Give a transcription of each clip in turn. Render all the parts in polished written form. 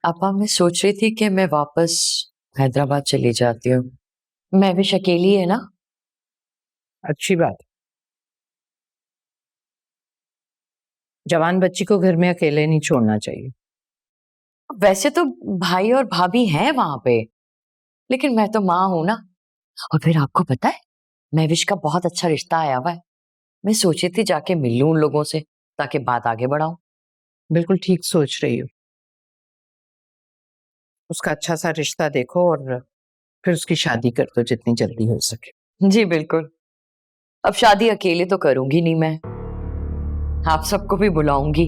आपा मैं सोच रही थी कि मैं वापस हैदराबाद चली जाती हूँ। मैं भी अकेली है ना। अच्छी बात। जवान बच्ची को घर में अकेले नहीं छोड़ना चाहिए। वैसे तो भाई और भाभी हैं वहां पे, लेकिन मैं तो माँ हूं ना। और फिर आपको पता है, महविश का बहुत अच्छा रिश्ता आया हुआ है। मैं सोची थी जाके मिल लूं उन लोगों से ताकि बात आगे बढ़ाऊं। बिल्कुल ठीक सोच रही हो। उसका अच्छा सा रिश्ता देखो और फिर उसकी शादी कर दो जितनी जल्दी हो सके। जी बिल्कुल। अब शादी अकेले तो करूंगी नहीं मैं, आप सबको भी बुलाऊंगी।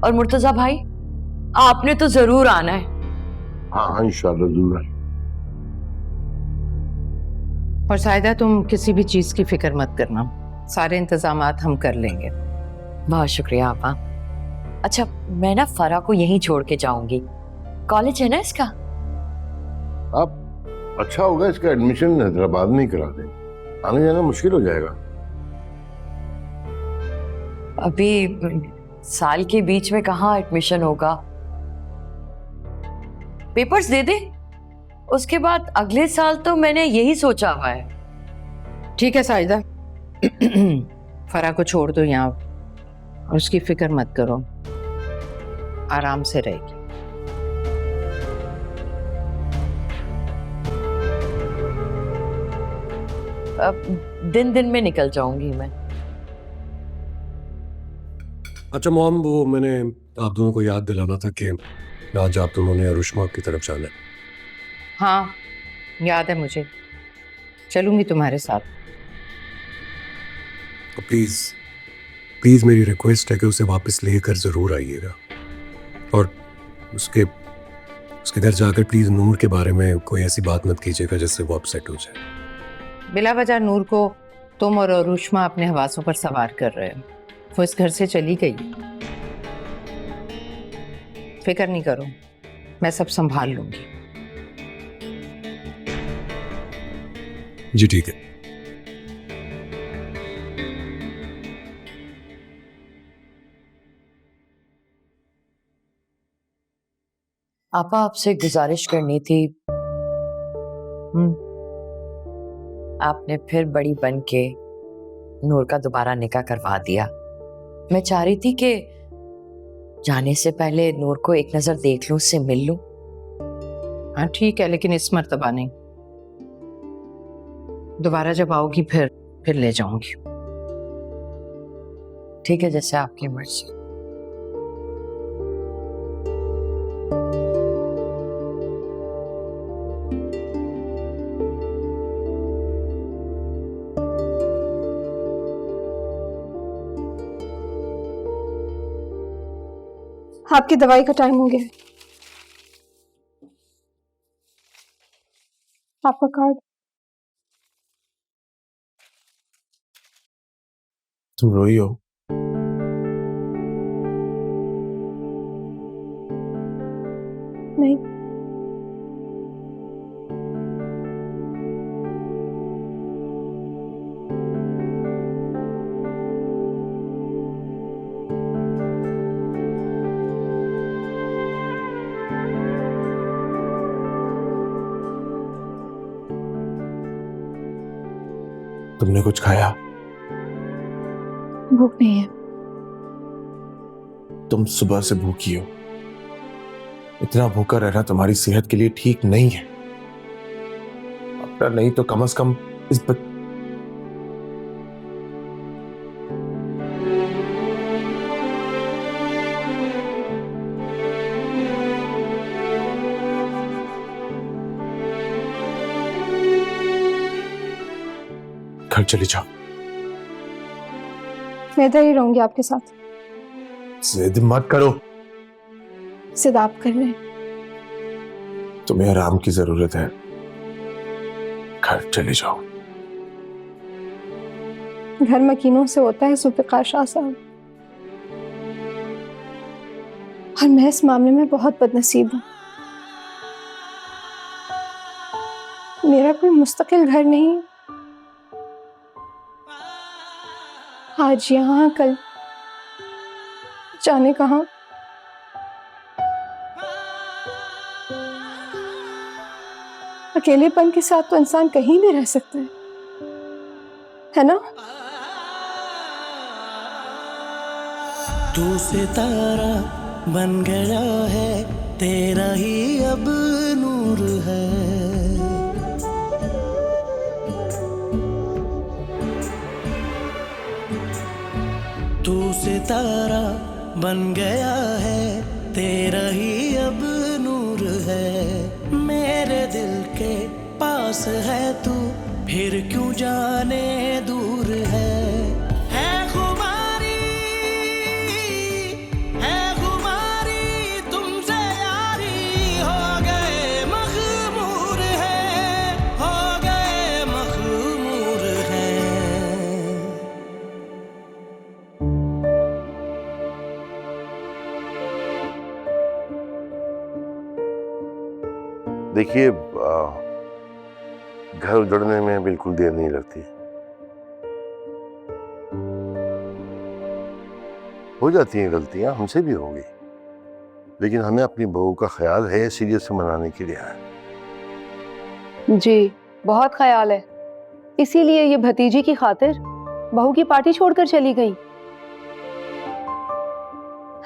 और मुर्तजा भाई, आपने तो जरूर आना है। हाँ हाँ इंशाल्लाह जरूर है। और सायदा तुम किसी भी चीज की फिक्र मत करना, सारे इंतजामात हम कर लेंगे। बहुत शुक्रिया आपा। अच्छा, मैं ना फरा को यहीं छोड़ के जाऊंगी। कॉलेज है ना इसका। आप अच्छा होगा इसका एडमिशन हैदराबाद में ही करा दें, आने जाना मुश्किल हो जाएगा। अभी साल के बीच में कहाँ एडमिशन होगा। पेपर्स दे दे, उसके बाद अगले साल तो मैंने यही सोचा हुआ है। ठीक है सायदा। फरा को छोड़ दो यहाँ और उसकी फिक्र मत करो, आराम से रहेगी। अब दिन दिन में निकल जाऊंगी मैं। अच्छा मॉम, वो मैंने आप दोनों को याद दिलाना था कि आज आप दोनों ने अरुष्मा की तरफ जाना है। हाँ याद है मुझे, चलूंगी तुम्हारे साथ। तो प्लीज़ प्लीज़ मेरी रिक्वेस्ट है कि उसे वापस लेकर ज़रूर आइएगा। और उसके उसके घर जाकर प्लीज़ नूर के बारे में कोई ऐसी बात मत कीजिएगा जिससे वो अपसेट हो जाए। बिला वजह नूर को तुम और अरुष्मा अपने हवासों पर सवार कर रहे हो। वो इस घर से चली गई, फिक्र नहीं करो, मैं सब संभाल लूंगी। जी ठीक है। आपा आपसे गुजारिश करनी थी। आपने फिर बड़ी बन के नूर का दोबारा निकाह करवा दिया। मैं चाह रही थी कि जाने से पहले नूर को एक नजर देख लूं, उससे मिल लूं। हाँ ठीक है, लेकिन इस मर्तबा नहीं। दोबारा जब आओगी फिर ले जाऊंगी। ठीक है, जैसे आपकी मर्जी। आपकी दवाई का टाइम हो गया है। आपका कार्ड। तुम रोई हो? नहीं, तुमने कुछ खाया? भूख नहीं है। तुम सुबह से भूखी हो। इतना भूखा रहना तुम्हारी सेहत के लिए ठीक नहीं है। अपना नहीं तो कम से कम इस घर चली जाओ। मैं इधर ही रहूंगी आपके साथ। जिद मत करो। सिर्फ आप कर रहे हैं। तुम्हें आराम की जरूरत है, घर चले जाओ। घर मकीनों से होता है जुल्फ़िकार शाह साहब, और मैं इस मामले में बहुत बदनसीब हूँ। मेरा कोई मुस्तकिल घर नहीं। आज यहाँ, कल जाने कहाँ। अकेलेपन के साथ तो इंसान कहीं भी रह सकता है ना? तू सितारा बन गया है, तेरा ही अब नूर है। तू सितारा बन गया है, तेरा ही अब नूर है। मेरे दिल के पास है तू, फिर क्यों जाने दूर है। तुमसे यारी हो गए मखमूर है, हो गए मखमूर है। देखिए, घर उजड़ने में बिल्कुल देर नहीं लगती। हो जाती हैं गलतियां, हमसे भी होगी, लेकिन हमें अपनी बहू का ख्याल है, सीरियस से मनाने के लिए है। जी बहुत ख्याल है, इसीलिए ये भतीजी की खातिर बहू की पार्टी छोड़कर चली गई।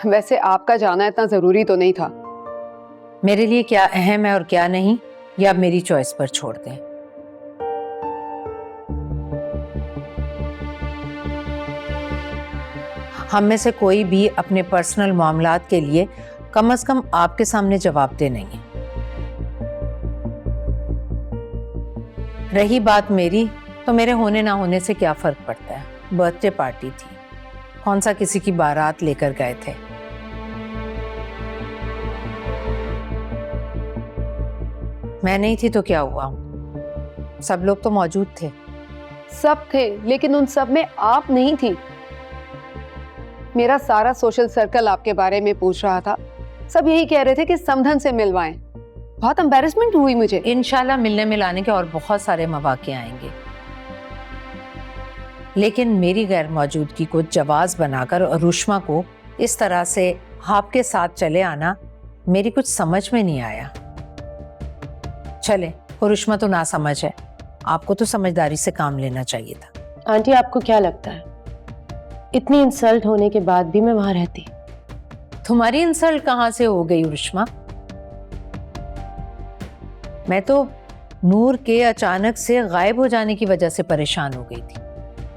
वैसे आपका जाना इतना जरूरी तो नहीं था। मेरे लिए क्या अहम है और क्या नहीं, ये आप मेरी चॉइस पर छोड़ दें। हम में से कोई भी अपने पर्सनल मामलात के लिए कम से कम आपके सामने जवाबदेह नहीं है। रही बात मेरी, तो मेरे होने ना होने से क्या फर्क पड़ता है। बर्थडे पार्टी थी, कौन सा किसी की बारात लेकर गए थे। मैं नहीं थी तो क्या हुआ, सब लोग तो मौजूद थे। सब थे, लेकिन उन सब में आप नहीं थी। मेरा सारा सोशल सर्कल आपके बारे में पूछ रहा था, सब यही कह रहे थे कि समधन से मिलवाएं। बहुत एम्बैरेसमेंट हुई मुझे। इंशाल्लाह मिलने मिलाने के और बहुत सारे मौके आएंगे, लेकिन मेरी गैर मौजूदगी को जवाज बनाकर और रुश्मा को इस तरह से आपके साथ चले आना मेरी कुछ समझ में नहीं आया। चले, रुश्मा तो ना समझ है, आपको तो समझदारी से काम लेना चाहिए था। आंटी आपको क्या लगता है, इतनी इंसल्ट होने के बाद भी मैं वहां रहती? तुम्हारी इंसल्ट कहां से हो गई रुश्मा? मैं तो नूर के अचानक से गायब हो जाने की वजह से परेशान हो गई थी।